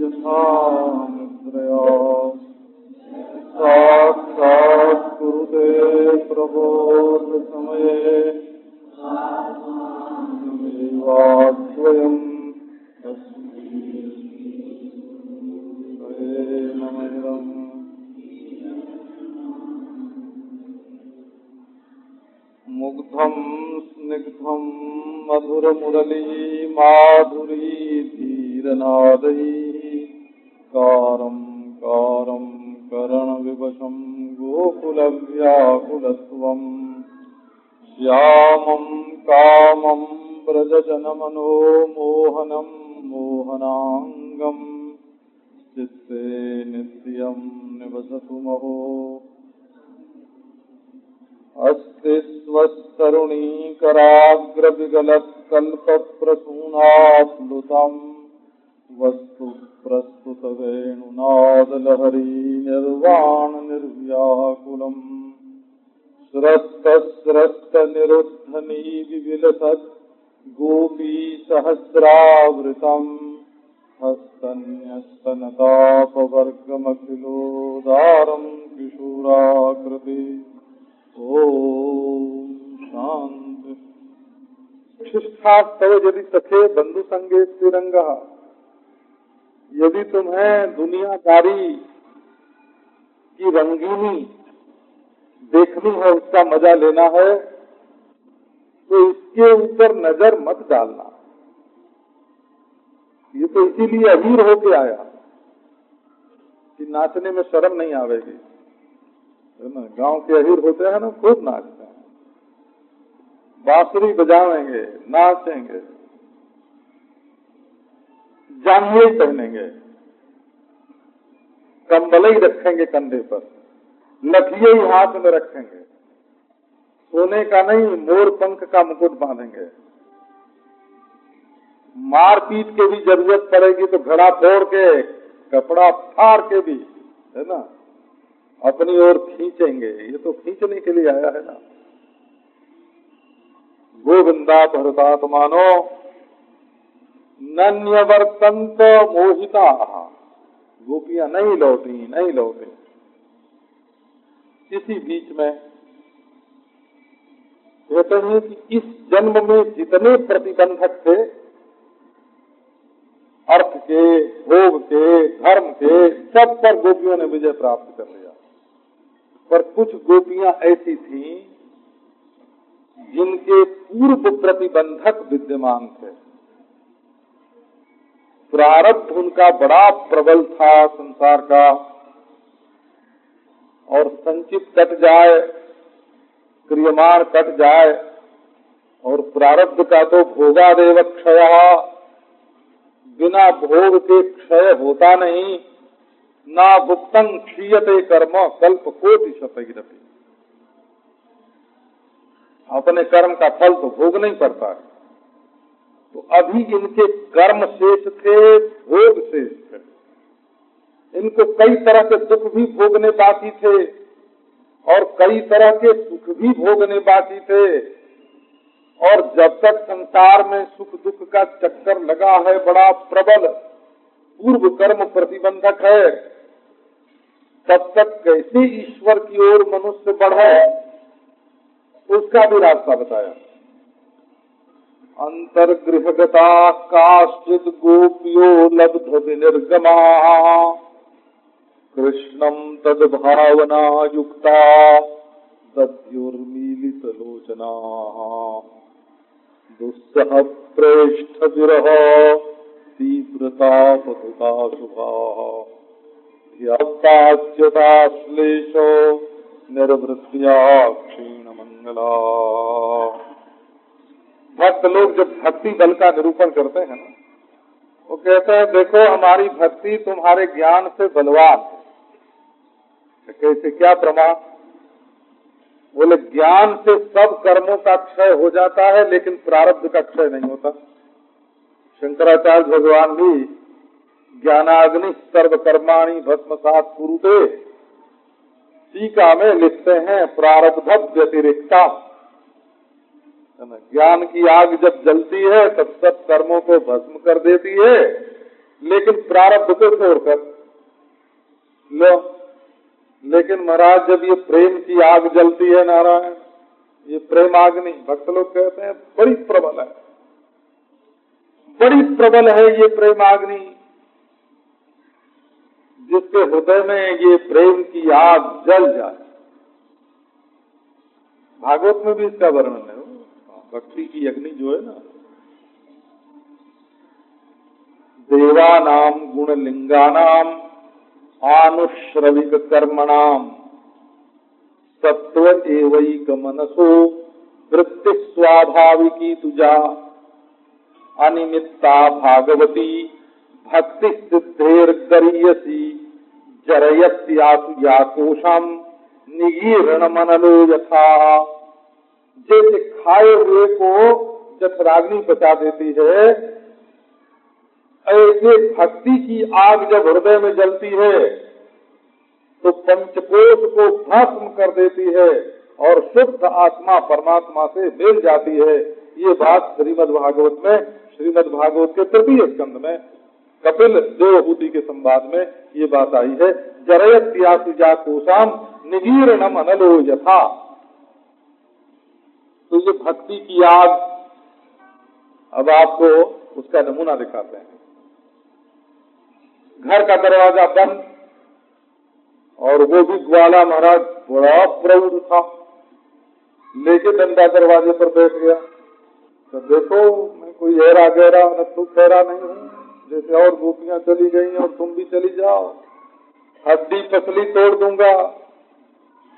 यथा मुद्रया साक्षात् कुरुते प्रबोध समये वाद्वयम् नमः। मुग्धं स्निग्धं मधुरमुरली माधुरी धीरनादैः कारं कारं करणविवशं गोकुलव्याकुलत्वं श्यामं कामं व्रजजनमनोमोहनं मोहनाङ्गं चित्ते नित्यं निवसतु महो अस्ति स्वस्तरुणीकराग्रविगलत्कल्पप्रसूनाप्लुतं वस्तु प्रस्तुतवेणुनादलहरी निर्वाणनिर्व्याकुलम् स्रस्तस्रस्तनिरुद्धनीविविलसत् गोपीसहस्रावृतम् हस्तन्यस्तनतापवर्गमखिलोदारं किशोराकृति। ओम शांति। शिष्टास्तव यदि सखे बंधु संगे तिरंगा, यदि तुम्हें दुनियादारी की रंगीनी देखनी है, उसका मजा लेना है, तो इसके ऊपर नजर मत डालना। ये तो इसीलिए अहीर होके आया कि नाचने में शर्म नहीं आवेगी, है ना। गांव के अहीर होते हैं ना, खूब नाचते हैं, बांसुरी बजावेंगे, नाचेंगे, जांघे पहनेंगे, कंबल ही रखेंगे कंधे पर, लठिए ही हाथ में रखेंगे, सोने का नहीं मोर पंख का मुकुट बांधेंगे। मार पीट के भी जरूरत पड़ेगी तो घड़ा फोड़ के, कपड़ा फाड़ के भी, है ना, अपनी ओर खींचेंगे। ये तो खींचने के लिए आया है ना। गोविंदा भरतात्मानो नन्यवर्तन्त मोहिता। गोपियां नहीं लौटी, नहीं लौटे। इसी बीच में कहते हैं कि इस जन्म में जितने प्रतिबंधक थे, अर्थ के, भोग के, धर्म के, सब पर गोपियों ने विजय प्राप्त कर लिया। पर कुछ गोपियां ऐसी थीं जिनके पूर्व प्रतिबंधक विद्यमान थे। प्रारब्ध उनका बड़ा प्रबल था संसार का, और संचित कट जाए, क्रियमाण कट जाए, और प्रारब्ध का तो भोगादेव क्षय, बिना भोग के क्षय होता नहीं। ना भुक्तं क्षीयते कर्म कल्प कोटि शतैरपि। अपने कर्म का फल तो भोग नहीं पड़ता है। तो अभी इनके कर्म शेष थे, भोग शेष थे। इनको कई तरह के दुख भी भोगने बाकी थे और कई तरह के सुख भी भोगने बाकी थे। और जब तक संसार में सुख दुख का चक्कर लगा है, बड़ा प्रबल पूर्व कर्म प्रतिबंधक है, तब तक कैसे ईश्वर की ओर मनुष्य बढ़े, उसका भी रास्ता बताया। अंतर्गृहगता काश्चित् गोपियो लब्ध विनिर्गमा कृष्णं तद्भावना युक्ता दद्योर्मीलितलोचना दुस्सह प्रेष्ठ विरह तीव्रता पथुता शुभा ध्यात्ताच्युताश्लेषो निर्वृत्या क्षीण मंगला। भक्त लोग जब भक्ति बल का निरूपण करते हैं ना, वो कहते हैं देखो हमारी भक्ति तुम्हारे ज्ञान से बलवान है। कैसे, क्या प्रमाण? बोले ज्ञान से सब कर्मों का क्षय हो जाता है, लेकिन प्रारब्ध का क्षय नहीं होता। शंकराचार्य भगवान भी ज्ञानाग्नि सर्व कर्माणि भस्मसात् कुरुते टीका में लिखते हैं प्रारब्ध व्यतिरिक्ता। ज्ञान की आग जब जलती है तब सब कर्मों को भस्म कर देती है, लेकिन प्रारब्ध को छोड़कर लो। लेकिन महाराज जब ये प्रेम की आग जलती है नारायण, ये प्रेम आग्नि भक्त लोग कहते हैं बड़ी प्रबल है, बड़ी प्रबल है ये प्रेम आग्नि। जिसके हृदय में ये प्रेम की आग जल जाए, भागवत में भी इसका वर्णन है। भक्ति की अग्नि जो है ना, देवानाम गुणलिंगानाम आनुश्रविक कर्मणाम सत्व एवैक मनसो वृत्ति स्वाभाविकी तुजा अनिमित्ता भागवती भक्ति सिद्धेर गरीयसी जरयत्यासु याकोशम निगीर्ण मनलो यथा। जैसे खाए हुए को जठराग्नि बचा देती है, ऐसे भक्ति की आग जब हृदय में जलती है तो पंचकोश को भस्म कर देती है और शुद्ध आत्मा परमात्मा से मिल जाती है। ये बात श्रीमद् भागवत में, श्रीमद् भागवत के तृतीय स्कंद में कपिल देवहूति के संवाद में ये बात आई है। जरयत्यासुजा कोशाम निगीर्णम अनलो यथा। तो ये भक्ति की आग, अब आपको उसका नमूना दिखाते हैं। घर का दरवाजा बंद और वो भी ग्वाला महाराज बड़ा प्रौढ़ था, लेके डंडा दरवाजे पर बैठ गया। तो देखो मैं कोई हेरा गहरा न तू खैरा नहीं हूँ, जैसे और गोपियां चली गई और तुम भी चली जाओ, हड्डी पसली तोड़ दूंगा।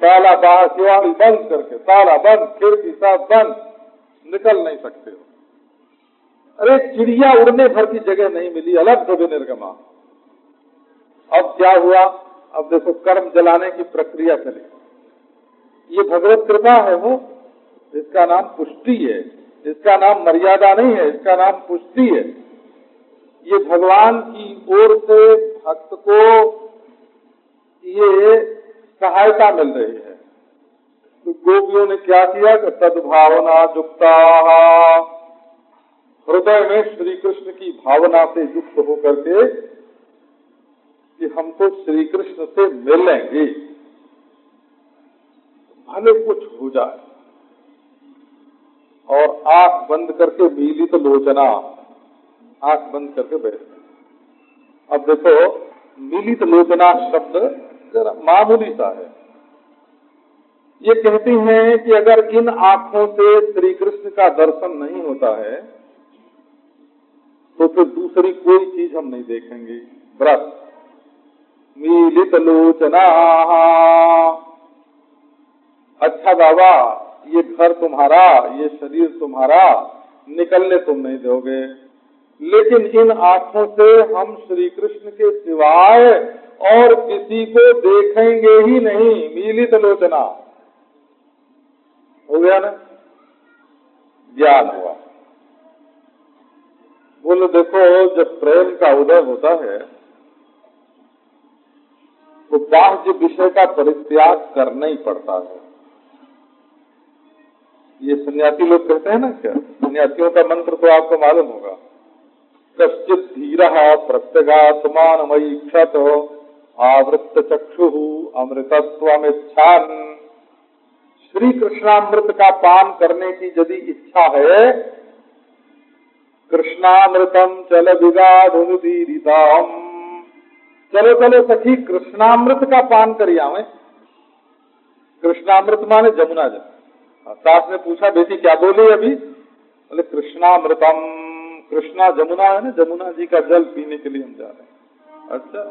ताला बाहर किवाड़ी बंद करके, ताला बंद, खिड़की सब बंद, निकल नहीं सकते हो। अरे चिड़िया उड़ने भर की जगह नहीं मिली, अलग से निर्गमा। अब क्या हुआ, अब देखो कर्म जलाने की प्रक्रिया चली। ये भगवत कृपा है, वो इसका नाम पुष्टि है, इसका नाम मर्यादा नहीं है, इसका नाम पुष्टि है। ये भगवान की ओर से भक्त को ये सहायता मिल रही है। तो गोपियों ने क्या किया कि सद्भावना युक्ता, हृदय में श्री कृष्ण की भावना से युक्त होकर के कि हमको श्री कृष्ण से मिलेंगे, भले कुछ हो जाए, और आंख बंद करके मीलित लोचना, आंख बंद करके बैठ गए। अब देखो मीलित लोचना शब्द जरा मामूली सा है। ये कहती हैं कि अगर इन आंखों से श्री कृष्ण का दर्शन नहीं होता है तो फिर दूसरी कोई चीज हम नहीं देखेंगे। व्रत मीलित लोचना, अच्छा बाबा ये घर तुम्हारा, ये शरीर तुम्हारा, निकलने तुम नहीं दोगे, लेकिन इन आंखों से हम श्री कृष्ण के सिवाय और किसी को देखेंगे ही नहीं। मीलित लोचना हो गया ना, ज्ञान हुआ। बोलो देखो जब प्रेम का उदय होता है तो बाह्य विषय का परित्याग करना ही पड़ता है। ये सन्यासी लोग कहते हैं ना, क्या सन्यासियों का मंत्र तो आपको मालूम होगा, कश्चित धीरः प्रत्यगात्मानमईक्षत आवृत्त चक्षु अमृतत्वमिच्छान। श्री कृष्णामृत का पान करने की यदि इच्छा है, कृष्णामृतम चल विगाढुनुदीरिताम, चलो चलो सखी कृष्णामृत का पान करिया में। कृष्णामृत माने जमुना जल। सास ने पूछा बेटी क्या बोली अभी, बोले कृष्णामृतम, कृष्णा जमुना है ना, जमुना जी का जल पीने के लिए हम जा रहे हैं। अच्छा,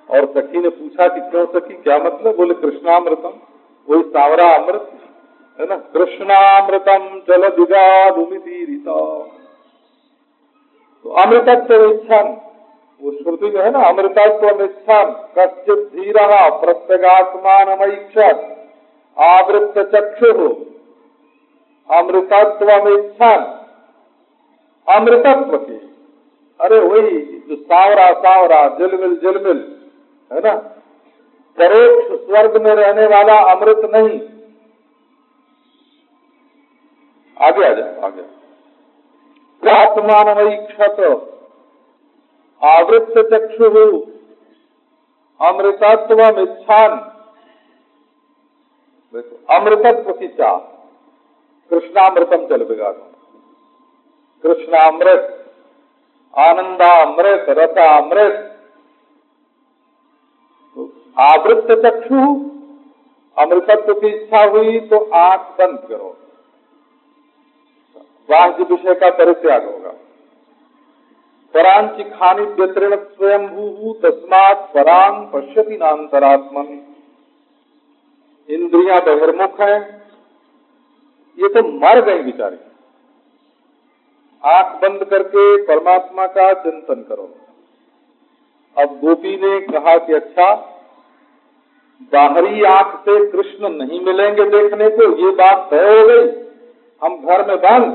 और सखी ने पूछा कि क्यों सखी क्या मतलब, बोले कृष्णामृतम, वही सावरा अमृत है ना, कृष्णामृतम जल विगाढुनुदीरिता। तो अमृतत्व इच्छन, वो श्रुति में है ना, अमृतत्व इच्छन कश्चित धीरः प्रत्यगात्मानमईक्षत आवृत्त चक्षु अमृतत्व इच्छन, अमृतत्व की, अरे वही जो सावरा सावरा झिलमिल है ना, परोक्ष स्वर्ग में रहने वाला अमृत नहीं। आगे आ जाए, आगे आत्मानमईक्षत आवृत्त चक्षु अमृतत्वम इच्छान, अमृतत्व की चाह, कृष्णामृतम जल विगाधम, कृष्णामृत, आनंदामृत, रसामृत। तो आवृत्त चक्षु, अमृतत्व की इच्छा हुई तो आंख बंद करो, बाह्य विषय का परित्याग होगा। परांचि खानी व्यतीर्ण स्वयंभू तस्मात् परांग पश्यति नान्तरात्मन। इंद्रियां बहिर्मुख हैं, ये तो मर गई बेचारी। आंख बंद करके परमात्मा का चिंतन करो। अब गोपी ने कहा कि अच्छा, बाहरी आंख से कृष्ण नहीं मिलेंगे देखने को, ये बात तय हो गई, हम घर में बंद,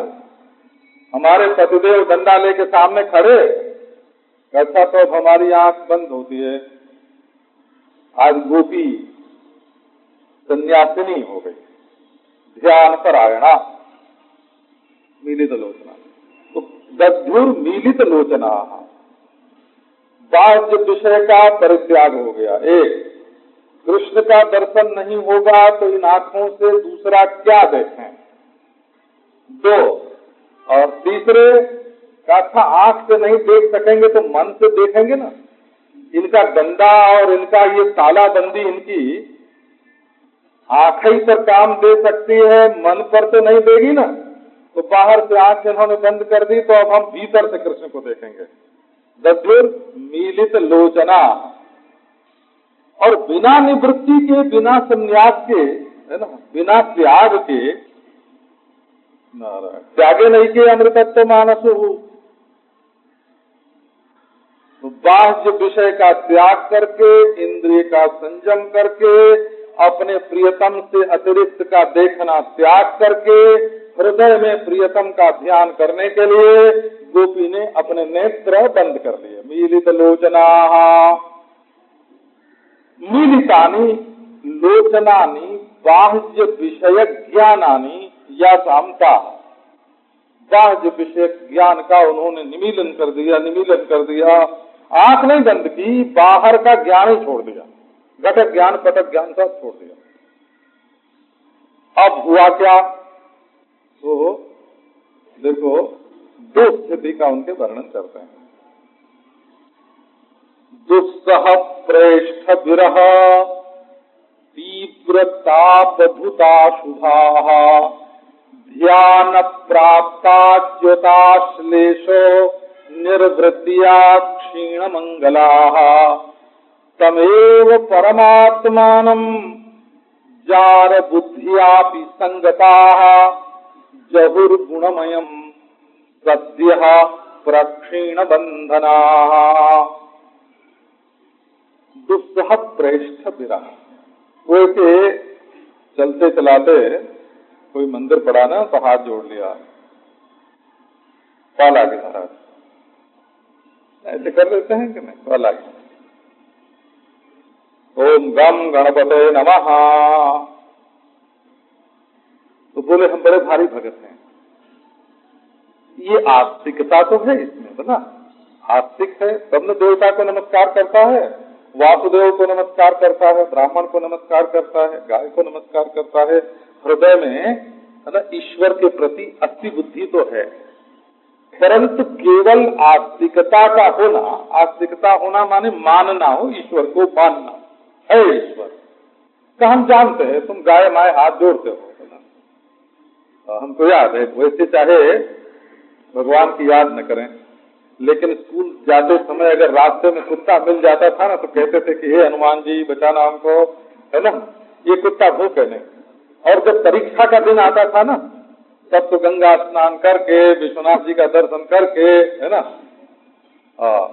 हमारे पतिदेव डंडा लेके सामने खड़े। अच्छा, तो अब हमारी आंख बंद होती है। आज गोपी सन्यासिनी हो गई, ध्यान परायणा, मीलित लोचना। तो दध्युर मीलित लोचना, बाह्य विषय का परित्याग हो गया। एक, कृष्ण का दर्शन नहीं होगा तो इन आंखों से दूसरा क्या देखें। दो, और तीसरे का था आंख से नहीं देख सकेंगे तो मन से देखेंगे ना। इनका डंडा और इनका ये तालाबंदी इनकी आंख ही पर काम दे सकती है, मन पर तो नहीं देगी ना। तो बाहर से आंख इन्होंने बंद कर दी, तो अब हम भीतर से कृष्ण को देखेंगे। दध्युर मीलित लोचना। और बिना निवृत्ति के, बिना संन्यास के, है ना, बिना त्याग के, त्यागे नहीं के अमृतत्व मानसो। तो बाह्य विषय का त्याग करके, इंद्रिय का संयम करके, अपने प्रियतम से अतिरिक्त का देखना त्याग करके, हृदय में प्रियतम का ध्यान करने के लिए गोपी ने अपने नेत्र बंद कर लिए। मीलित लोचना, मीलितानि लोचनानि बाह्य विषय ज्ञानानि या सामता। बाह्य विषय ज्ञान का उन्होंने निमीलन कर दिया, निमीलन कर दिया। आंख नहीं बंद की, बाहर का ज्ञान ही छोड़ दिया, घटक ज्ञान पटक ज्ञान सब छोड़ दिया। अब हुआ क्या? तो देखो, दो स्थिति का उनके वर्णन करते हैं। दुस्सह प्रेष्ठ विरह तीव्र तापभूता शुभा ध्यान प्राप्ताच्युताश्लेषो निर्वृत्तिया क्षीण मंगलाः तमेव परमात्मानं जार बुद्धियापि संगताः जहुर्गुणमयं सद्यः प्रक्षीण बंधनाः। दुस्सह प्रेष्ठ विरह। कोई के चलते चलाते कोई मंदिर पड़ा ना, तो हाथ जोड़ लिया, पाला के महाराज ऐसे कर लेते हैं कि नहीं? पाला के ओम गम गणपते नमः, तो बोले हम बड़े भारी भगत हैं। ये आस्तिकता तो है इसमें, बोला आस्तिक है तब न देवता को नमस्कार करता है, वासुदेव को नमस्कार करता है, ब्राह्मण को नमस्कार करता है, गाय को नमस्कार करता है। हृदय में है ना ईश्वर के प्रति अति बुद्धि तो है, परंतु केवल आस्तिकता का होना, आस्तिकता होना माने मानना हो, ईश्वर को मानना है। ईश्वर का हम जानते हैं, तुम गाय माए हाथ जोड़ते हो ना, हमको याद है। वैसे चाहे भगवान की याद न करें, लेकिन स्कूल जाते समय अगर रास्ते में कुत्ता मिल जाता था ना, तो कहते थे कि हे हनुमान जी बचाना हमको, है ना, ये कुत्ता भूखे नहीं। और जब परीक्षा का दिन आता था ना, तब तो गंगा स्नान करके, विश्वनाथ जी का दर्शन करके, है ना,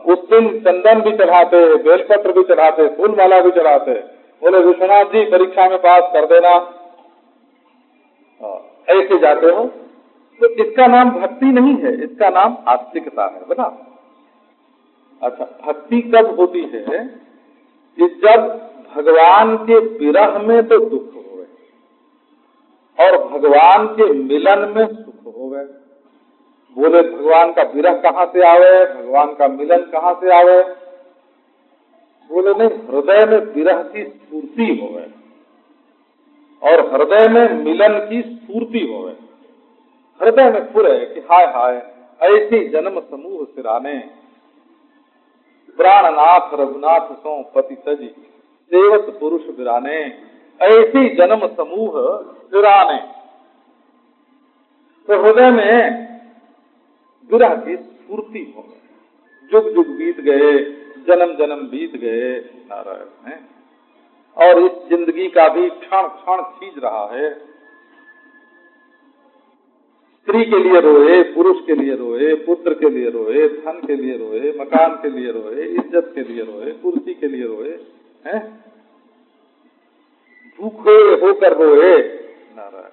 उस दिन चंदन भी चढ़ाते, बेलपत्र भी चढ़ाते, फूल माला भी चढ़ाते। बोले विश्वनाथ जी परीक्षा में पास कर देना, ऐसे जाते हो। तो इसका नाम भक्ति नहीं है, इसका नाम आस्तिकता है, बता। अच्छा, भक्ति कब होती है? कि जब भगवान के विरह में तो दुख हो गए और भगवान के मिलन में सुख हो गए। बोले भगवान का विरह कहाँ से आवे, भगवान का मिलन कहाँ से आवे? बोले नहीं, हृदय में विरह की स्फूर्ति होवे और हृदय में मिलन की स्फूर्ति होवे। हृदय में फुरे कि हाय हाय ऐसी जन्म समूह सिराने, प्राणनाथ रघुनाथ सो पति तजी सेवत पुरुष बिराने, ऐसी जन्म समूह सिराने। तो हृदय में विरह की स्फूर्ति हो गई। जुग जुग बीत गए, जन्म जन्म बीत गए नारायण है, और इस जिंदगी का भी क्षण क्षण खींच रहा है। स्त्री के लिए रोए, पुरुष के लिए रोए, पुत्र के लिए रोए, धन के लिए रोए, मकान के लिए रोए, इज्जत के लिए रोए, कुर्सी के लिए रोए, हैं? भूखे होकर रोए नारायण,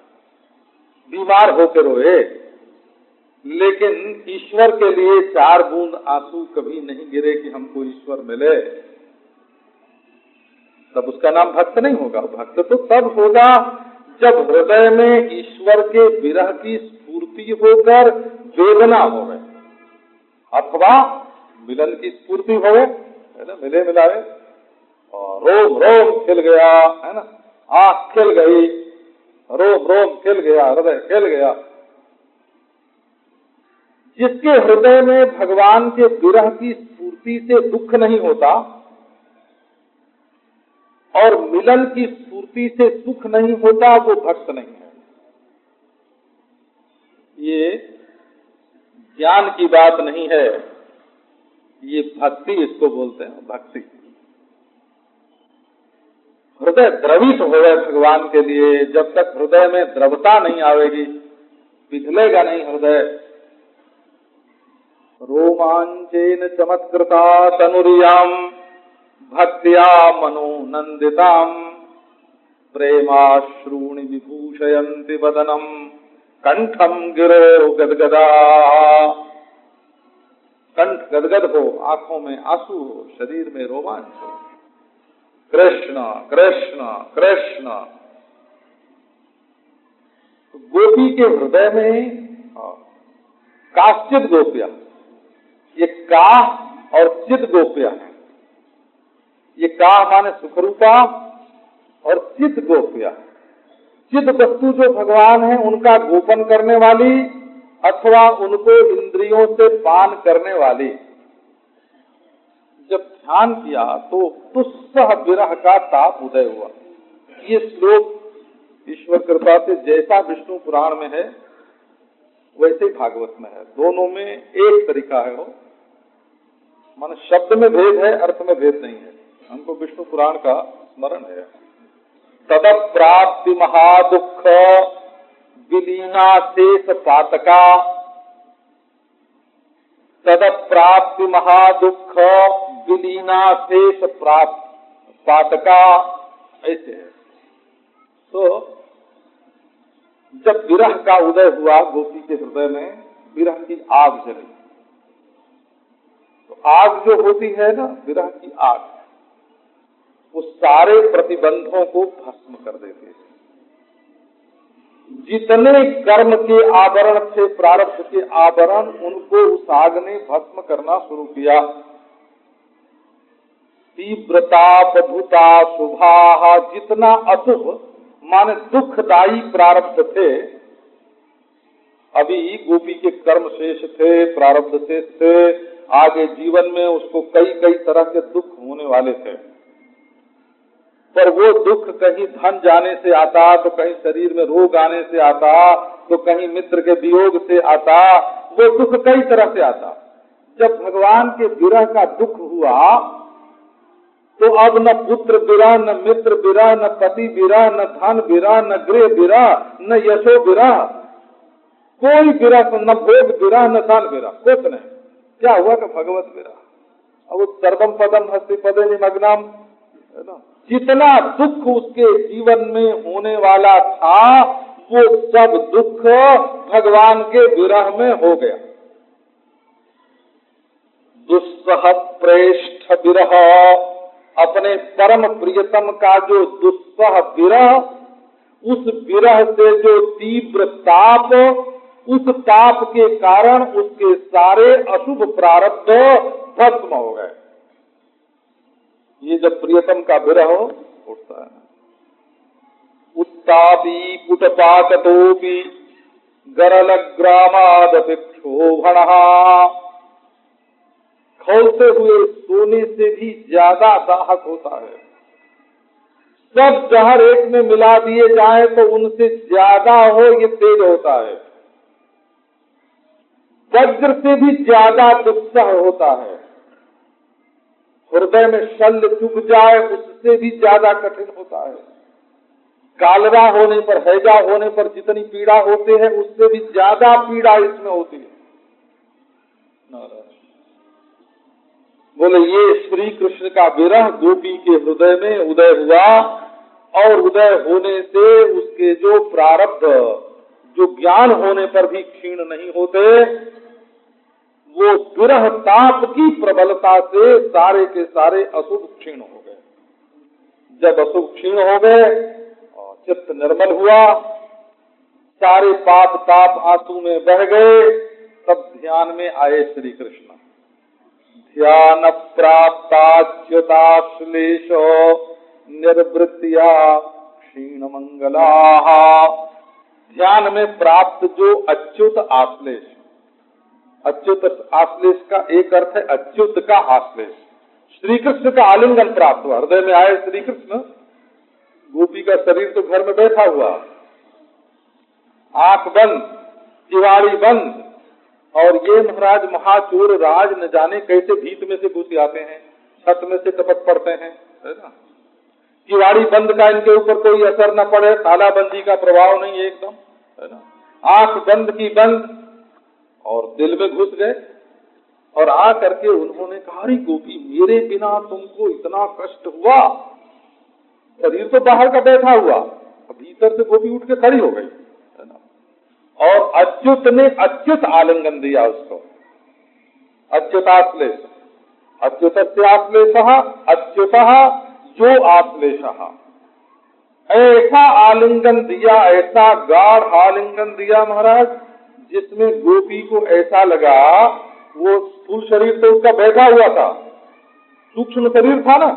बीमार होकर रोए, लेकिन ईश्वर के लिए 4 बूंद आंसू कभी नहीं गिरे कि हमको ईश्वर मिले, तब उसका नाम भक्त नहीं होगा। भक्त तो तब होगा जब हृदय में ईश्वर के विरह की स्फूर्ति होकर वेदना होवे, अथवा मिलन की स्फूर्ति होवे, है ना, मिले मिलावे और रोम रोम खिल गया, है ना, आँख खिल गई, रोम रोम खिल गया, हृदय खिल गया। जिसके हृदय में भगवान के विरह की स्फूर्ति से दुख नहीं होता और मिलन की स्फूर्ति से सुख नहीं होता, वो भक्त नहीं है। ये ज्ञान की बात नहीं है, ये भक्ति इसको बोलते हैं, भक्ति। हृदय द्रवित हो गए भगवान के लिए। जब तक हृदय में द्रवता नहीं आवेगी, पिघलेगा नहीं हृदय। रोमांचेन चमत्कृता तनुरियाम भक्त्या मनोनंदिताम प्रेमाश्रूणि विभूषयन्ति वदनम कंठम गिरो गदगदा। कंठ गदगद हो, आंखों में आंसू हो, शरीर में रोमांच हो, कृष्ण कृष्ण कृष्ण। गोपी के हृदय में काश्चित गोपिया, ये काह और चित गोपिया है। ये काह माने सुखरूपा और चित गोपिया। चित वस्तु जो भगवान है उनका गोपन करने वाली अथवा उनको इंद्रियों से पान करने वाली। जब ध्यान किया तो तुस्सह विरह का ताप उदय हुआ। ये श्लोक ईश्वर कृपा से जैसा विष्णु पुराण में है वैसे भागवत में है। दोनों में एक तरीका है वो, माने शब्द में भेद है, अर्थ में भेद नहीं है। हमको विष्णु पुराण का स्मरण है। तदप्राप्ति महादुख विलीना शेष पातका, तदप्राप्ति महादुख विलीना शेष पातका, ऐसे है। तो जब विरह का उदय हुआ गोपी के हृदय में, विरह की आग जली। तो आग जो होती है ना, विरह की आग, वो सारे प्रतिबंधों को भस्म कर देती है। जितने कर्म के आवरण थे, प्रारब्ध के आवरण, उनको उस आग ने भस्म करना शुरू किया। तीव्रता बधुता शुभा, जितना अशुभ माने दुखदायी प्रारब्ध थे, अभी गोपी के कर्म शेष थे, प्रारब्ध शेष थे, आगे जीवन में उसको कई कई तरह के दुख होने वाले थे। पर वो दुख कहीं धन जाने से आता, तो कहीं शरीर में रोग आने से आता, तो कहीं मित्र के वियोग से आता, वो दुख कई तरह से आता। जब भगवान के विरह का दुख हुआ तो अब न पुत्र विरह, न मित्र विरह, न पति विरह, न धन विरह, न गृह विरह, न यशो विरह, कोई विरह, न भोग विरह, न धन विरह, कुछ नहीं। क्या हुआ कि भगवत विरह। अब सर्वम पदम हस्ति पदे निमग्नम, है ना, जितना दुख उसके जीवन में होने वाला था वो सब दुख भगवान के विरह में हो गया। दुस्सह प्रेष्ठ विरह, अपने परम प्रियतम का जो दुस्सह विरह, उस विरह से जो तीव्र ताप उस ताप के कारण उसके सारे अशुभ प्रारब्ध भस्म हो गए। ये जब प्रियतम का विरह उठता है, उत्तापी पुटपाकटोपी गरल ग्रामादपि क्षोभणः, खौलते हुए सोने से भी ज्यादा दाहक होता है। सब जहर एक में मिला दिए जाए तो उनसे ज्यादा हो ये तेज होता है। वज्र से भी ज्यादा दुस्सह होता है। हृदय में शल्य चुभ जाए उससे भी ज्यादा कठिन होता है। कालरा होने पर, हैजा होने पर जितनी पीड़ा होती है उससे भी ज्यादा पीड़ा इसमें होती है। बोले ये श्री कृष्ण का विरह गोपी के हृदय में उदय हुआ, और उदय होने से उसके जो प्रारब्ध जो ज्ञान होने पर भी क्षीण नहीं होते, वो विरह ताप की प्रबलता से सारे के सारे अशुभ क्षीण हो गए। जब अशुभ क्षीण हो गए, चित्त निर्मल हुआ, सारे पाप ताप आंसू में बह गए, तब ध्यान में आए श्री कृष्ण। ध्यान प्राप्ताच्युताश्लेष निर्वृत्तिया क्षीण मंगला। ध्यान में प्राप्त जो अच्युत आश्लेष, अच्युत आश्लेष का एक अर्थ है अच्युत का आश्लेष। श्री कृष्ण का आलिंगन प्राप्त हुआ, हृदय में आए श्री कृष्ण। गोपी का शरीर तो घर में बैठा हुआ, आंख बंद, किवाड़ी बंद, और ये महाराज महाचोर राज न जाने कैसे भीत में से घुस आते हैं, छत में से टपक पड़ते हैं, है ना। किवाड़ी बंद का इनके ऊपर कोई असर न पड़े, तालाबंदी का प्रभाव नहीं है एकदम, है ना। आंख बंद की बंद, और दिल में घुस गए, और आ करके उन्होंने कहा, अरे गोपी मेरे बिना तुमको इतना कष्ट हुआ। शरीर तो बाहर का बैठा हुआ, भीतर से गोपी उठ के खड़ी हो गई, है ना। और अच्युत ने अच्युत आलिंगन दिया उसको, अच्युताश्लेष, अच्युतस्य आश्लेषः अच्युतः जो आश्लेषः। ऐसा आलिंगन दिया, ऐसा गाढ़ आलिंगन दिया महाराज, जिसमें गोपी को ऐसा लगा, वो स्थूल शरीर तो उसका बैठा हुआ था, सूक्ष्म शरीर था ना,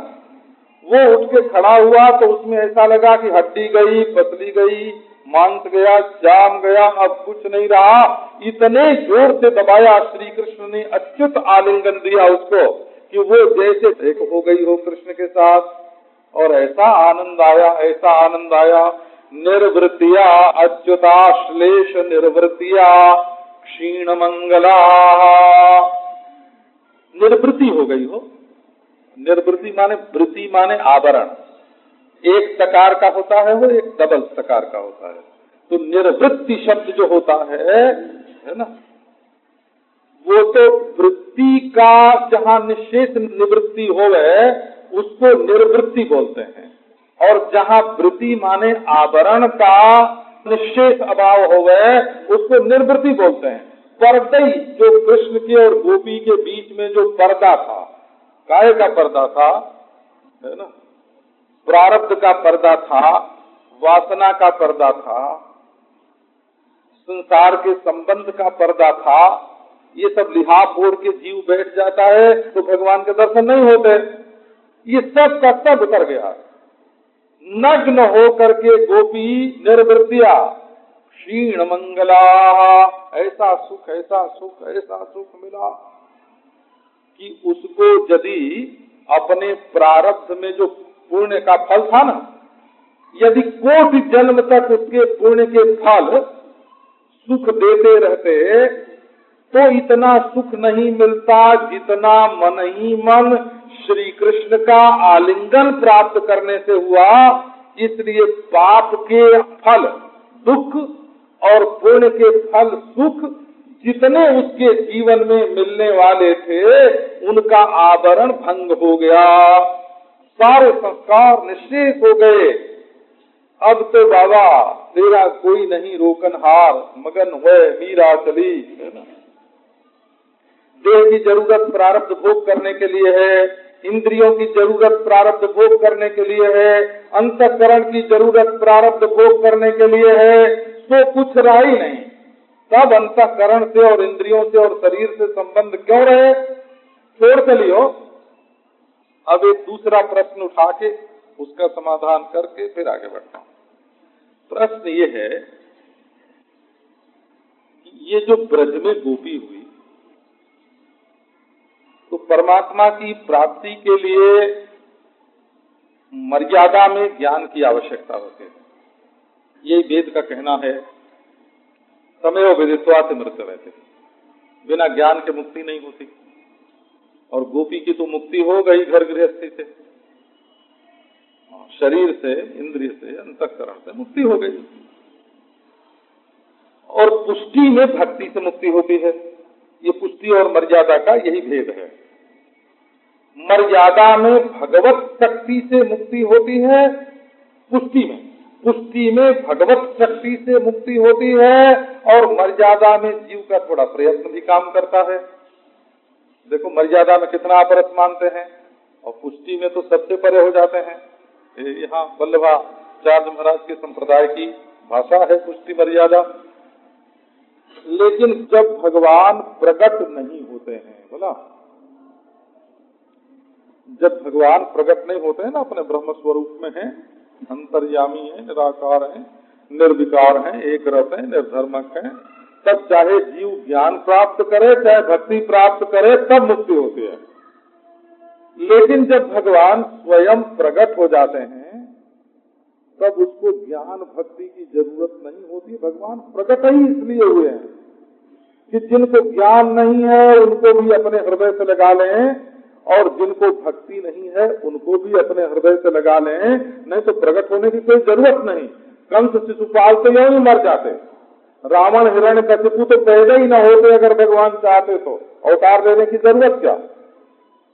वो उठ के खड़ा हुआ तो उसमें ऐसा लगा कि हड्डी गई, पतली गई, मांस गया, जाम गया, अब कुछ नहीं रहा। इतने जोर से दबाया श्री कृष्ण ने, अच्युत आलिंगन दिया उसको कि वो जैसे एक हो गई हो कृष्ण के साथ। और ऐसा आनंद आया, ऐसा आनंद आया। निर्वृत्तिया अच्युताश्लेष निर्वृत्तिया क्षीण मंगला। निर्वृत्ति हो गई हो। निर्वृत्ति माने, वृत्ति माने आवरण, एक सकार का होता है वो, एक डबल सकार का होता है। तो निर्वृत्ति शब्द जो होता है ना, वो तो वृत्ति का जहाँ निशेष निवृत्ति होवे उसको निर्वृत्ति बोलते हैं, और जहाँ वृत्ति माने आवरण का निशेष अभाव होवे उसको निर्वृत्ति बोलते हैं। पर्दई जो कृष्ण के और गोपी के बीच में जो पर्दा था, काहे का पर्दा था, है ना, प्रारब्ध का पर्दा था, वासना का पर्दा था, संसार के संबंध का पर्दा था। ये सब लिहाफ ओढ़ के जीव बैठ जाता है तो भगवान के दर्शन नहीं होते। ये सब का सब उतर गया। नग्न हो करके गोपी निर्वृत्तिया क्षीण मंगला। ऐसा सुख, ऐसा सुख, ऐसा सुख मिला कि उसको यदि अपने प्रारब्ध में जो पुण्य का फल था ना, यदि कोटि जन्म तक उसके पुण्य के फल सुख देते रहते तो इतना सुख नहीं मिलता जितना मन ही मन श्री कृष्ण का आलिंगन प्राप्त करने से हुआ। इसलिए पाप के फल दुख और पुण्य के फल सुख जितने उसके जीवन में मिलने वाले थे उनका आवरण भंग हो गया, सारे संस्कार निश्चेष हो गए। अब तो बाबा तेरा कोई नहीं रोकनहार, मगन हुए मीरा चली, है ना। देह की जरूरत प्रारब्ध भोग करने के लिए है, इंद्रियों की जरूरत प्रारब्ध भोग करने के लिए है, अंतःकरण की जरूरत प्रारब्ध भोग करने के लिए है, तो कुछ रहा ही नहीं। तब अंतःकरण से और इंद्रियों से और शरीर से संबंध क्यों रहे? छोड़ के लियो। अब एक दूसरा प्रश्न उठा के उसका समाधान करके फिर आगे बढ़ता हूं। प्रश्न ये है कि ये जो ब्रज में गोपी हुई, तो परमात्मा की प्राप्ति के लिए मर्यादा में ज्ञान की आवश्यकता होती है। यही वेद का कहना है, तमेव विदित्वा मृत्यते, बिना ज्ञान के मुक्ति नहीं होती। और गोपी की तो मुक्ति हो गई घर गृहस्थी से, शरीर से, इंद्रिय से, अंतःकरण से मुक्ति हो गई। और पुष्टि में भक्ति से मुक्ति होती है। ये पुष्टि और मर्यादा का यही भेद है। मर्यादा में भगवत शक्ति से मुक्ति होती है, पुष्टि में भगवत शक्ति से मुक्ति होती है, और मर्यादा में जीव का थोड़ा प्रयत्न भी काम करता है। देखो मर्यादा में कितना अपरस मानते हैं, और पुष्टि में तो सबसे परे हो जाते हैं। यहाँ वल्लभाचार्य महाराज के संप्रदाय की भाषा है पुष्टि मर्यादा। लेकिन जब भगवान प्रकट नहीं होते हैं, बोला, जब भगवान प्रकट नहीं होते हैं ना, अपने ब्रह्म स्वरूप में हैं, अंतर्यामी है, निराकार है, निर्विकार है, एक रस है, निर्धर्मक है, तब चाहे जीव ज्ञान प्राप्त करे, चाहे भक्ति प्राप्त करे, तब मुक्ति होती है। लेकिन जब भगवान स्वयं प्रकट हो जाते हैं, तब उसको ज्ञान भक्ति की जरूरत नहीं होती। भगवान प्रकट ही इसलिए हुए हैं कि जिनको ज्ञान नहीं है उनको भी अपने हृदय से लगा लें, और जिनको भक्ति नहीं है उनको भी अपने हृदय से लगा लें। नहीं तो प्रकट होने की कोई जरूरत नहीं। कंस शिशुपाल तो यूं ही मर जाते, रावण हिरण्यकशिपु तो पैदा ही न होते अगर भगवान चाहते तो। अवतार लेने की जरूरत क्या?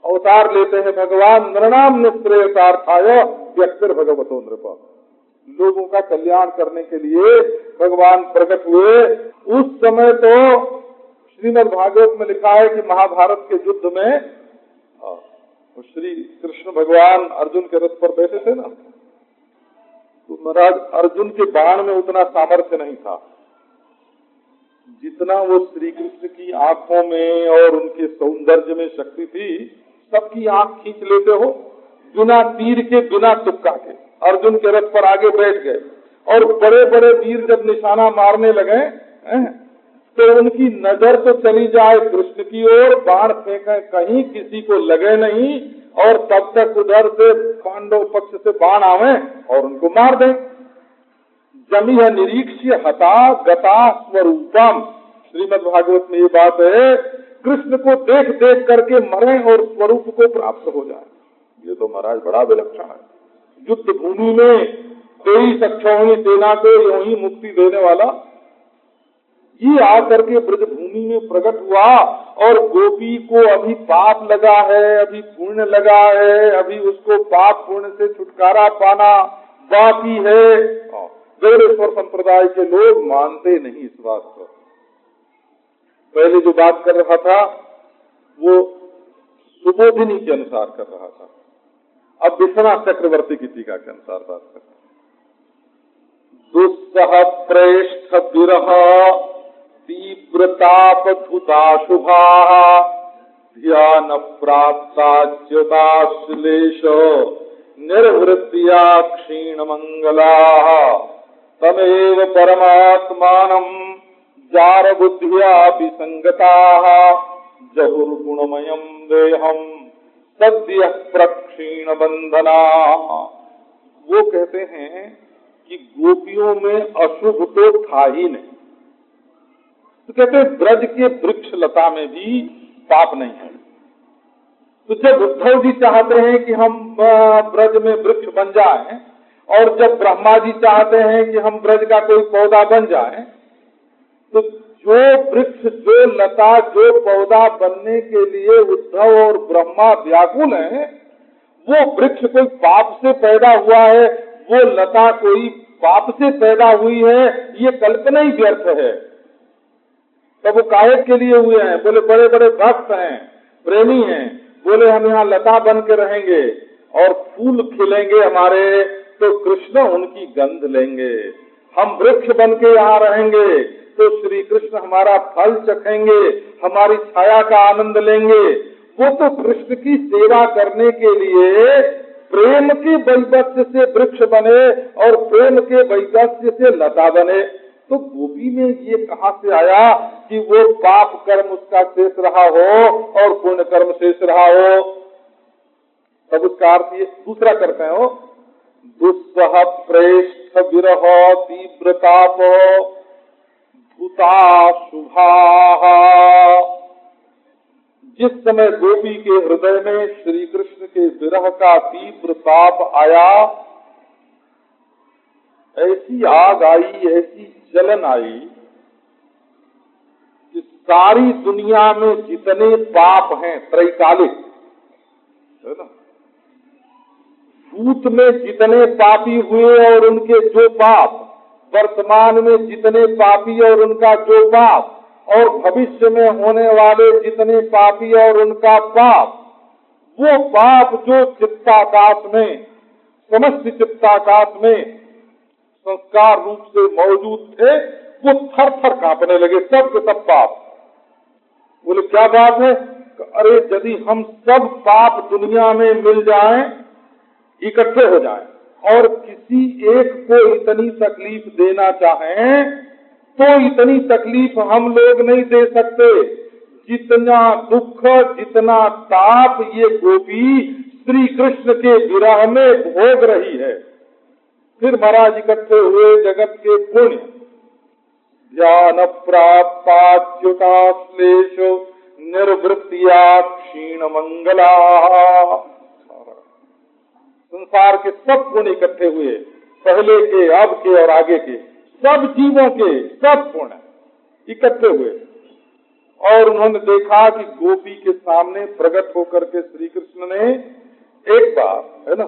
अवतार लेते हैं भगवान नृणाम निष्प्रेयसार्थाय व्यक्तिर भगवतो नृप, लोगों का कल्याण करने के लिए भगवान प्रकट हुए। उस समय तो श्रीमद् भागवत में लिखा है कि महाभारत के युद्ध में श्री कृष्ण भगवान अर्जुन के रथ पर बैठे थे ना, तो महाराज अर्जुन के बाण में उतना सामर्थ्य नहीं था जितना वो श्री कृष्ण की आंखों में और उनके सौंदर्य में शक्ति थी। सबकी आंख खींच लेते हो बिना तीर के, बिना तुक्का के। अर्जुन के रथ पर आगे बैठ गए, और बड़े बड़े वीर जब निशाना मारने लगे तो उनकी नजर तो चली जाए कृष्ण की ओर, बाण फेंके कहीं किसी को लगे नहीं, और तब तक उधर से पांडव पक्ष से बाण आवे और उनको मार दें। जमी है निरीक्ष्य हता गता स्वरूपम, श्रीमद् भागवत में ये बात है, कृष्ण को देख देख करके मरे और स्वरूप को प्राप्त हो जाए। ये तो महाराज बड़ा विलक्षण है। युद्ध भूमि में 23 अक्षौहिणी सेना को यूं ही मुक्ति देने वाला ये आकर के ब्रज भूमि में प्रकट हुआ, और गोपी को अभी पाप लगा है, अभी पुण्य लगा है, अभी उसको पाप पुण्य से छुटकारा पाना बाकी है। गौड़ेश्वर संप्रदाय के लोग मानते नहीं इस बात को। पहले जो बात कर रहा था वो सुबोधिनी के अनुसार कर रहा था, अब विश्वनाथ चक्रवर्ती की टीका के अनुसार बात कर रहा है। दुस्सह प्रेष्ठ विरह तीव्रताप धुताशुभा ध्यान प्राप्ताच्युताश्लेष निर्वृत्तिया क्षीण मंगला तमेव परमात्मानं जार बुद्धिया विसंगता जहुर्गुणमयं देहं सद्य प्रक्षीण बंधना। वो कहते हैं कि गोपियों में अशुभ तो था ही नहीं, तो कहते हैं ब्रज के वृक्ष लता में भी पाप नहीं है। तो जब उद्धव जी चाहते हैं कि हम ब्रज में वृक्ष बन जाएं, और जब ब्रह्मा जी चाहते हैं कि हम ब्रज का कोई पौधा बन जाएं, तो जो वृक्ष, जो लता, जो पौधा बनने के लिए उद्धव और ब्रह्मा व्याकुल हैं, वो वृक्ष कोई पाप से पैदा हुआ है, वो लता कोई पाप से पैदा हुई है, ये कल्पना ही व्यर्थ है। तब वो काहे के लिए हुए हैं? बोले बड़े बड़े भक्त हैं, प्रेमी हैं, बोले हम यहाँ लता बन के रहेंगे और फूल खिलेंगे हमारे, तो कृष्ण उनकी गंध लेंगे। हम वृक्ष बन के यहाँ रहेंगे तो श्री कृष्ण हमारा फल चखेंगे, हमारी छाया का आनंद लेंगे। वो तो कृष्ण की सेवा करने के लिए प्रेम के वैवस्य से वृक्ष बने और प्रेम के वैवस्य से लता बने। तो गोपी में ये कहाँ से आया कि वो पाप कर्म उसका शेष रहा हो और पुण्य कर्म शेष रहा हो? तब उसका अर्थ ये दूसरा करते हो, दुस्सह प्रेष्ठ विरह तीव्रताप भूता शुभा। जिस समय गोपी के हृदय में श्री कृष्ण के विरह का तीव्र ताप आया, ऐसी आग आई, ऐसी जलन आई कि सारी दुनिया में जितने पाप हैं त्रैकालिक, है ना, भूत में जितने पापी हुए और उनके जो पाप, वर्तमान में जितने पापी और उनका जो पाप, और भविष्य में होने वाले जितने पापी और उनका पाप, वो पाप जो चित्ताकाश में, समस्त चित्ताकाश में संस्कार रूप से मौजूद थे, वो थर थर कांपने लगे, सब के सब पाप। बोले क्या बात है? अरे यदि हम सब पाप दुनिया में मिल जाएं, इकट्ठे हो जाएं और किसी एक को इतनी तकलीफ देना चाहें तो इतनी तकलीफ हम लोग नहीं दे सकते जितना दुख, जितना ताप ये गोपी श्री कृष्ण के विरह में भोग रही है। फिर महाराज इकट्ठे हुए जगत के पुण्य, ध्यान प्राप्ताच्युताश्लेष निर्वृत्तिया क्षीण मंगला। संसार के सब गुण इकट्ठे हुए, पहले के, अब के और आगे के, सब जीवों के सब गुण इकट्ठे हुए और उन्होंने देखा कि गोपी के सामने प्रकट होकर के श्री कृष्ण ने एक बार, है ना,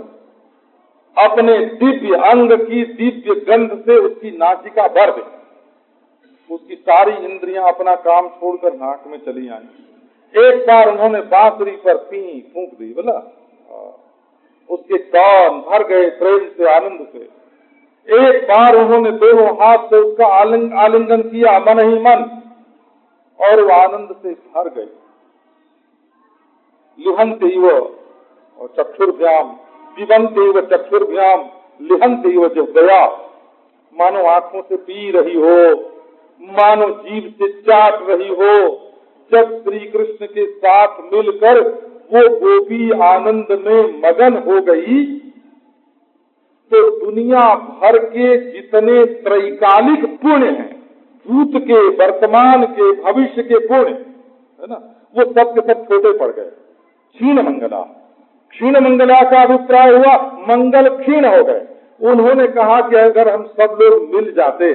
अपने दिव्य अंग की दिव्य गंध से उसकी नासिका भर दी। उसकी सारी इंद्रियां अपना काम छोड़कर नाक में चली आई। एक बार उन्होंने बांसुरी पर पी फूंक दी, बोला उसके कान भर गए प्रेम से, आनंद से। एक बार उन्होंने दोनों हाथ से उसका आलिंगन किया मन ही मन, और वो आनंद से भर गए। लिहन्तेव और चक्षुर्भ्याम, पिबन्तेव चक्षुर्भ्याम, लिहन्तेव जिह्वया। मानो आंखों से पी रही हो, मानो जीभ से चाट रही हो। जब श्री कृष्ण के साथ मिलकर वो गोपी आनंद में मगन हो गई तो दुनिया भर के जितने त्रैकालिक पुण्य हैं, भूत के, वर्तमान के, भविष्य के पुण्य, है ना, वो सब के सब छोटे पड़ गए। क्षीण मंगला, क्षीण मंगला का अभिप्राय हुआ मंगल क्षीण हो गए। उन्होंने कहा कि अगर हम सब लोग मिल जाते,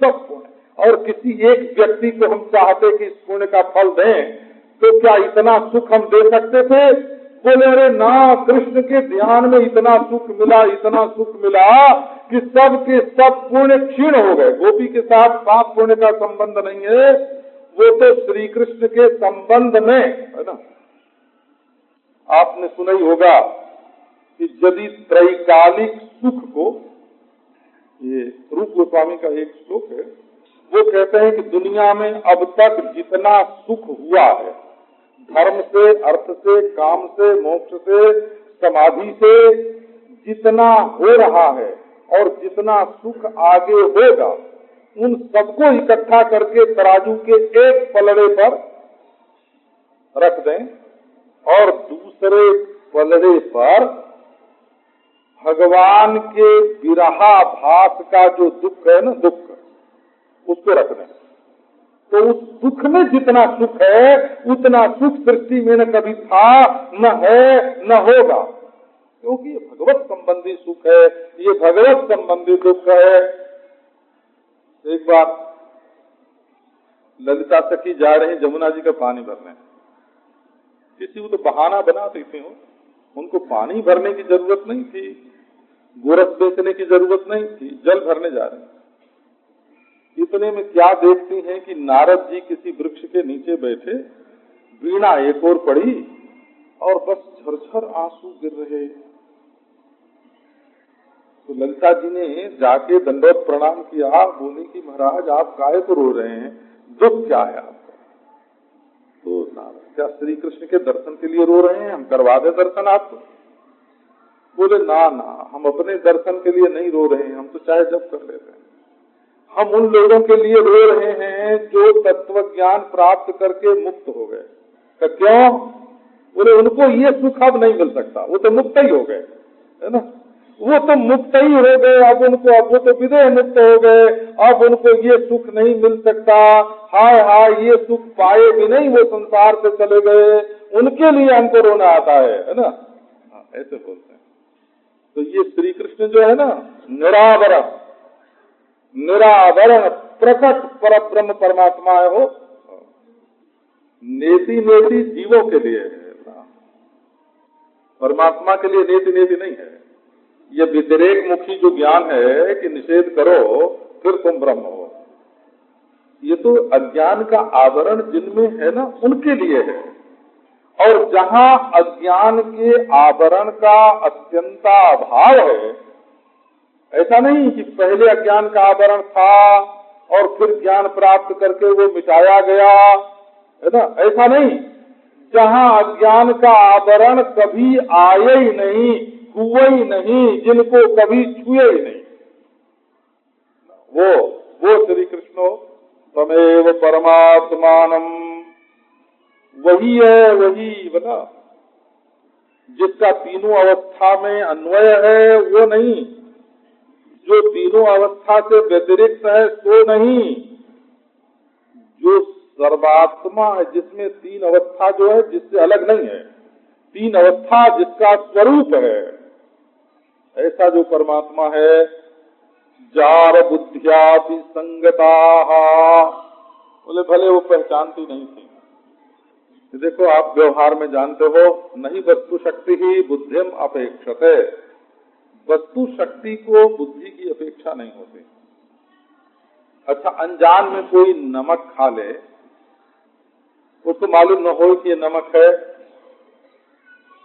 सब पुण्य, और किसी एक व्यक्ति को हम चाहते कि इस पुण्य का फल दें, तो क्या इतना सुख हम दे सकते थे? बोले अरे ना, कृष्ण के ध्यान में इतना सुख मिला, इतना सुख मिला कि सब के सब पुण्य क्षीण हो गए। गोपी के साथ पाप पुण्य का संबंध नहीं है, वो तो श्री कृष्ण के संबंध में, है ना। आपने सुना ही होगा कि यदि त्रैकालिक सुख को, ये रूप गोस्वामी का एक श्लोक है, वो कहते हैं कि दुनिया में अब तक जितना सुख हुआ है, धर्म से, अर्थ से, काम से, मोक्ष से, समाधि से जितना हो रहा है और जितना सुख आगे होगा, उन सबको इकट्ठा करके तराजू के एक पलड़े पर रख दें और दूसरे पलड़े पर भगवान के विरहाभास का जो दुख है ना, दुख, उसको रख दें, तो उस दुख में जितना सुख है उतना सुख सृष्टि में न कभी था, न है, न होगा, क्योंकि ये भगवत संबंधी सुख है, ये भगवत संबंधी दुख है। एक बार ललिता सखी जा रही जमुना जी का पानी भरने, किसी को तो बहाना बना देती हूँ, उनको पानी भरने की जरूरत नहीं थी, गोरस बेचने की जरूरत नहीं थी, जल भरने जा रहे हैं। इतने में क्या देखती हैं कि नारद जी किसी वृक्ष के नीचे बैठे, वीणा एक ओर पड़ी और बस झरझर आंसू गिर रहे। तो ललिता जी ने जाके दंडवत प्रणाम किया, बोली कि महाराज आप काहे को रो रहे हैं, दुख क्या है आपका? तो क्या श्री कृष्ण के दर्शन के लिए रो रहे हैं, हम करवा दे दर्शन आपको? बोले ना ना, हम अपने दर्शन के लिए नहीं रो रहे हैं, हम तो चाहे जब कर लेते हैं। हम उन लोगों के लिए रो रहे हैं जो तत्व ज्ञान प्राप्त करके मुक्त हो गए। तो क्यों? बोले उनको ये सुख अब नहीं मिल सकता, वो तो मुक्त ही हो गए, है ना, वो तो मुक्त ही हो गए। अब वो तो विदेह मुक्त हो गए, अब उनको ये सुख नहीं मिल सकता। हाय हाय, ये सुख पाए भी नहीं, वो संसार से चले गए, उनके लिए हमको रोना आता है ना। ऐसे बोलते हैं। तो ये श्री कृष्ण जो है ना, निरावरण प्रकट पर ब्रह्म परमात्मा है, हो नेति नेति जीवों के लिए है, परमात्मा के लिए नेति नेति नहीं है। ये व्यतिरेक मुखी जो ज्ञान है कि निषेध करो फिर तुम ब्रह्म हो, ये तो अज्ञान का आवरण जिनमें है ना, उनके लिए है। और जहाँ अज्ञान के आवरण का अत्यंता अभाव है, ऐसा नहीं कि पहले अज्ञान का आवरण था और फिर ज्ञान प्राप्त करके वो मिटाया गया, है ना, ऐसा नहीं। जहाँ अज्ञान का आवरण कभी आए ही नहीं, हुए ही नहीं, जिनको कभी छुए ही नहीं, वो श्री कृष्ण तमेव परमात्मानम, वही है, वही बना जिसका तीनों अवस्था में अन्वय है, वो नहीं। जो तीनों अवस्था से व्यतिरिक्त है सो नहीं, जो सर्वात्मा है, जिसमें तीन अवस्था जो है जिससे अलग नहीं है, तीन अवस्था जिसका स्वरूप है, ऐसा जो परमात्मा है। जार बुद्धियापि संगता, बोले भले वो पहचानती नहीं थी। देखो आप व्यवहार में जानते हो, नहीं वस्तु शक्ति ही बुद्धिम अपेक्षते, वस्तु शक्ति को बुद्धि की अपेक्षा नहीं होती। अच्छा, अनजान में कोई नमक खा ले, उसको मालूम न हो कि ये नमक है,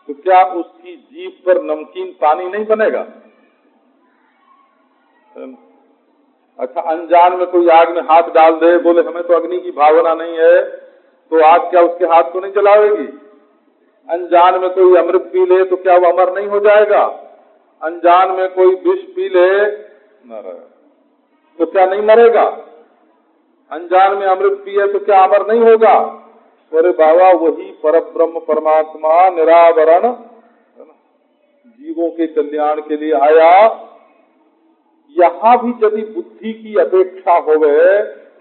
तो क्या उसकी जीभ पर नमकीन पानी नहीं बनेगा? अच्छा, अनजान में कोई आग में हाथ डाल दे, बोले हमें तो अग्नि की भावना नहीं है, तो आग क्या उसके हाथ को नहीं जलाएगी? अनजान में कोई अमृत पी ले तो क्या वो अमर नहीं हो जाएगा? अनजान में कोई विष पी ले तो क्या नहीं मरेगा? अनजान में अमृत पिए तो क्या अमर नहीं होगा? अरे बाबा, वही परब्रह्म परमात्मा निरावरण जीवों के कल्याण के लिए आया। यहाँ भी यदि बुद्धि की अपेक्षा होवे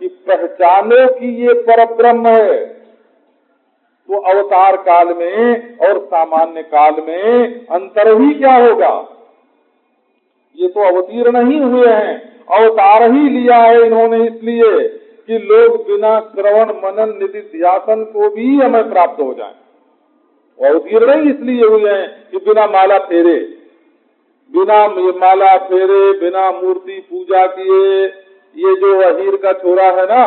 कि पहचानो कि ये परब्रह्म है, तो अवतार काल में और सामान्य काल में अंतर ही क्या होगा? ये तो अवतीर्ण ही हुए हैं, अवतार ही लिया है इन्होंने, इसलिए कि लोग बिना श्रवण मनन निधि ध्यासन को भी हमें प्राप्त हो जाए। अवतीर्ण ही इसलिए हुए हैं कि बिना माला फेरे, बिना मूर्ति पूजा किए, ये जो अहीर का छोरा है ना,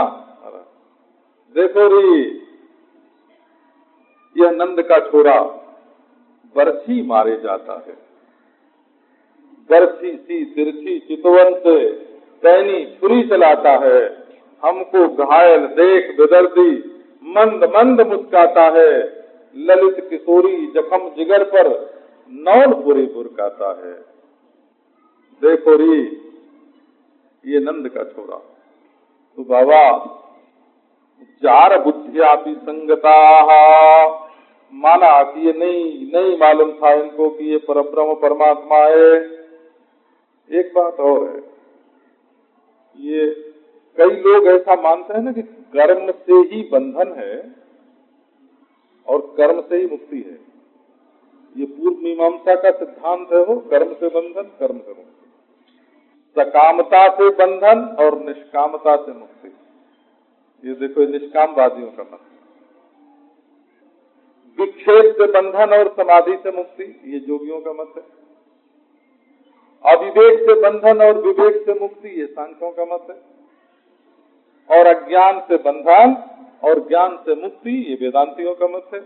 देखो री, यह नंद का छोरा बरछी मारे जाता है, बरछी सी तिरछी चितवन से पैनी छुरी चलाता है, हमको घायल देख बेदर्दी मंद मंद मुस्काता है, ललित किशोरी जखम जिगर पर नौन पूरी बुरकाता है। देखो री, ये नंद का छोरा। तो बाबा, जार बुद्धियापि संगता, माना कि ये नहीं मालूम था इनको कि ये परब्रह्म परमात्मा है। एक बात और है, ये कई लोग ऐसा मानते हैं ना कि कर्म से ही बंधन है और कर्म से ही मुक्ति है। ये पूर्व मीमांसा का सिद्धांत है, हो कर्म से बंधन, कर्म से मुक्ति, सकामता से बंधन और निष्कामता से मुक्ति। ये देखो, निष्कामवादियों का मत। विक्षेप से बंधन और समाधि से मुक्ति, ये जोगियों का मत है। अविवेक से बंधन और विवेक से मुक्ति, ये सांख्यों का मत है। और अज्ञान से बंधन और ज्ञान से मुक्ति, ये वेदांतियों का मत है।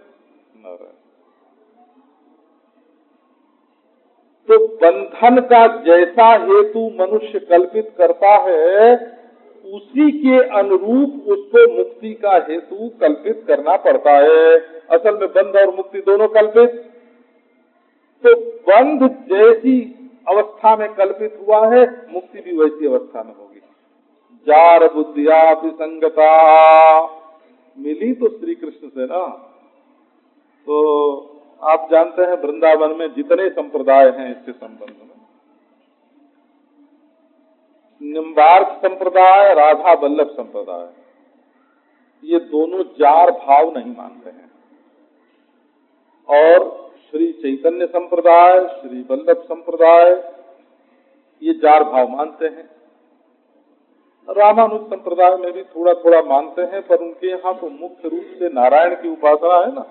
तो बंधन का जैसा हेतु मनुष्य कल्पित करता है, उसी के अनुरूप उसको मुक्ति का हेतु कल्पित करना पड़ता है। असल में बंध और मुक्ति दोनों कल्पित। तो बंध जैसी अवस्था में कल्पित हुआ है, मुक्ति भी वैसी अवस्था में होगी। जार बुद्धिया विसंगता मिली तो श्री कृष्ण से ना। तो आप जानते हैं वृंदावन में जितने संप्रदाय हैं इसके संबंध में, निम्बार्क संप्रदाय, राधा वल्लभ संप्रदाय, ये दोनों जार भाव नहीं मानते हैं। और श्री चैतन्य संप्रदाय, श्री वल्लभ संप्रदाय ये जार भाव मानते हैं। रामानुज संप्रदाय में भी थोड़ा थोड़ा मानते हैं, पर उनके यहाँ तो मुख्य रूप से नारायण की उपासना है ना,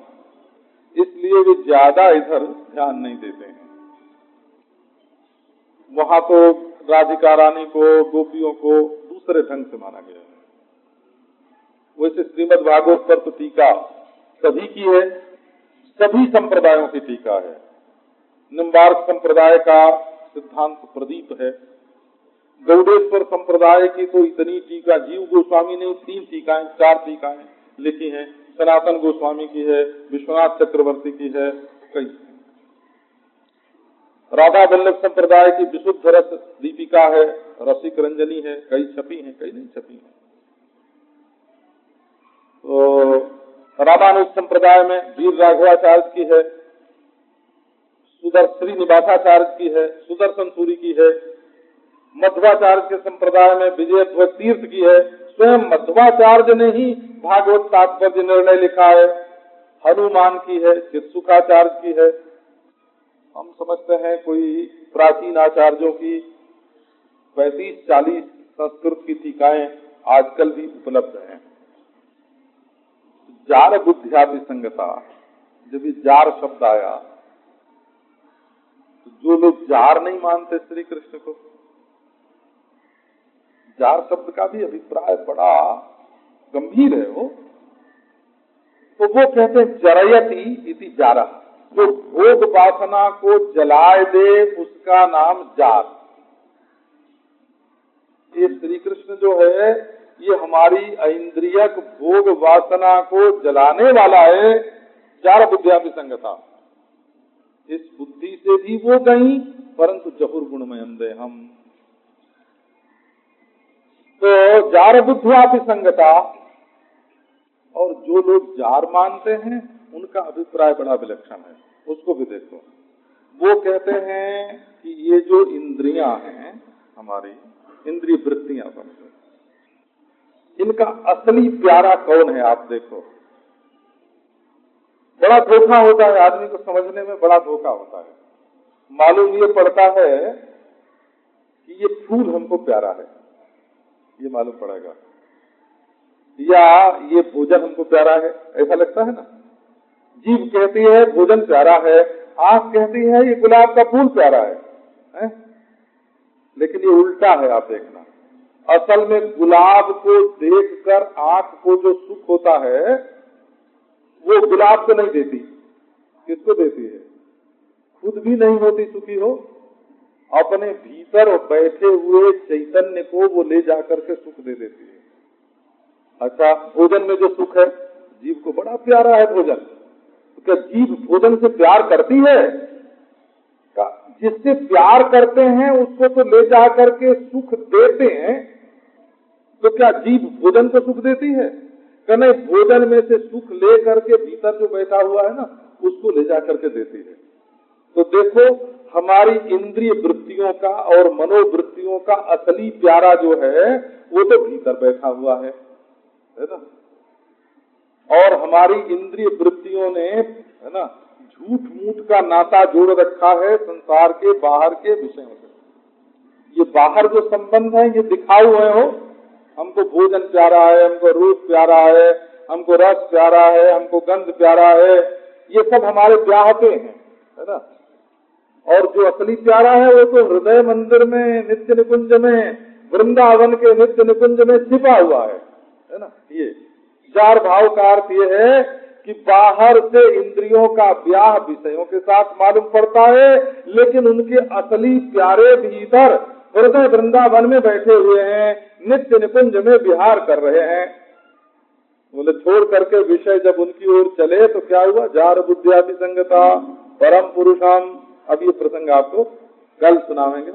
इसलिए वे ज्यादा इधर ध्यान नहीं देते हैं। वहाँ तो राधिका रानी को, गोपियों को दूसरे ढंग से माना गया है। वैसे श्रीमद् भागवत पर तो टीका सभी की है, सभी संप्रदायों की टीका है। निम्बार्क संप्रदाय का सिद्धांत प्रदीप है। गौड़ेश्वर संप्रदाय की तो इतनी टीका, जीव गोस्वामी ने 3 टीकाएं 4 टीकाएं लिखी हैं, सनातन गोस्वामी की है, विश्वनाथ चक्रवर्ती की है, कई। राधा वल्लभ संप्रदाय की विशुद्ध रस दीपिका है, रसिक रंजनी है, कई छपी हैं, कई नहीं छपी हैं। तो रामानुज संप्रदाय में वीर राघवाचार्य की है, श्रीनिवासाचार्य की है, सुदर्शन सूरी की है। मध्वाचार्य के संप्रदाय में विजय ध्वज तीर्थ की है। स्वयं मध्वाचार्य ने ही भागवत तात्पर्य निर्णय लिखा है। हनुमान की है, चित्सुखाचार्य की है। हम समझते हैं कोई प्राचीन आचार्यों की 35-40 संस्कृत की टीकाएं आजकल भी उपलब्ध हैं। जार बुद्ध्यादि संगता, जब ये जार शब्द आया तो जो लोग जार नहीं मानते श्री कृष्ण को, जार शब्द का भी अभिप्राय बड़ा गंभीर है वो, तो वो कहते हैं जरयति इति जारा, जो भोग वासना को जलाए दे उसका नाम जार। ये श्री कृष्ण जो है ये हमारी ऐन्द्रियक भोग वासना को जलाने वाला है। जार बुद्धिया विसंगता, इस बुद्धि से भी वो गई, परंतु जहुर गुणमय अंधे हम। तो जार बुद्धिया विसंगता, और जो लोग जार मानते हैं उनका अभिप्राय बड़ा विलक्षण है, उसको भी देखो। वो कहते हैं कि ये जो इंद्रियां हैं हमारी, इंद्रिय वृत्तियां समझो, इनका असली प्यारा कौन है आप देखो। बड़ा धोखा होता है आदमी को समझने में, बड़ा धोखा होता है। मालूम ये पड़ता है कि ये फूल हमको प्यारा है, ये मालूम पड़ेगा, या ये भोजन हमको प्यारा है, ऐसा लगता है ना। जीभ कहती है भोजन प्यारा है, आंख कहती है ये गुलाब का फूल प्यारा है? लेकिन ये उल्टा है, आप देखना। असल में गुलाब को देखकर आंख को जो सुख होता है वो गुलाब को नहीं देती, किसको देती है? खुद भी नहीं होती सुखी हो, अपने भीतर बैठे हुए चैतन्य को वो ले जाकर के सुख दे देती है। अच्छा, भोजन में जो सुख है, जीव को बड़ा प्यारा है भोजन, तो क्या जीव भोजन से प्यार करती है? जिससे प्यार करते हैं उसको तो ले जाकर के सुख देते हैं, तो क्या जीव भोजन को सुख देती है? क्या नहीं, भोजन में से सुख ले करके भीतर जो बैठा हुआ है ना उसको ले जाकर के देती है। तो देखो, हमारी इंद्रिय वृत्तियों का और मनोवृत्तियों का असली प्यारा जो है वो तो भीतर बैठा हुआ है ना। और हमारी इंद्रिय वृत्तियों ने, है ना, झूठ मूठ का नाता जोड़ रखा है संसार के बाहर के विषयों से। ये बाहर जो संबंध है ये दिखाऊ है हो, हमको भोजन प्यारा है, हमको रूप प्यारा है, हमको रस प्यारा है, हमको गंध प्यारा है, ये सब हमारे ब्याहते हैं, है ना। और जो असली प्यारा है वो तो हृदय मंदिर में, नित्य निकुंज में, वृंदावन के नित्य निकुंज में छिपा हुआ है ना। ये जार भाव का अर्थ ये है कि बाहर से इंद्रियों का ब्याह विषयों के साथ मालूम पड़ता है, लेकिन उनके असली प्यारे भीतर हृदय वृंदावन में बैठे हुए हैं, नित्य निकुंज में विहार कर रहे हैं। बोले छोड़ करके विषय जब उनकी ओर चले तो क्या हुआ? जार बुद्धियाति संगता परम पुरुषम। अब ये प्रसंग आपको कल सुनावेंगे।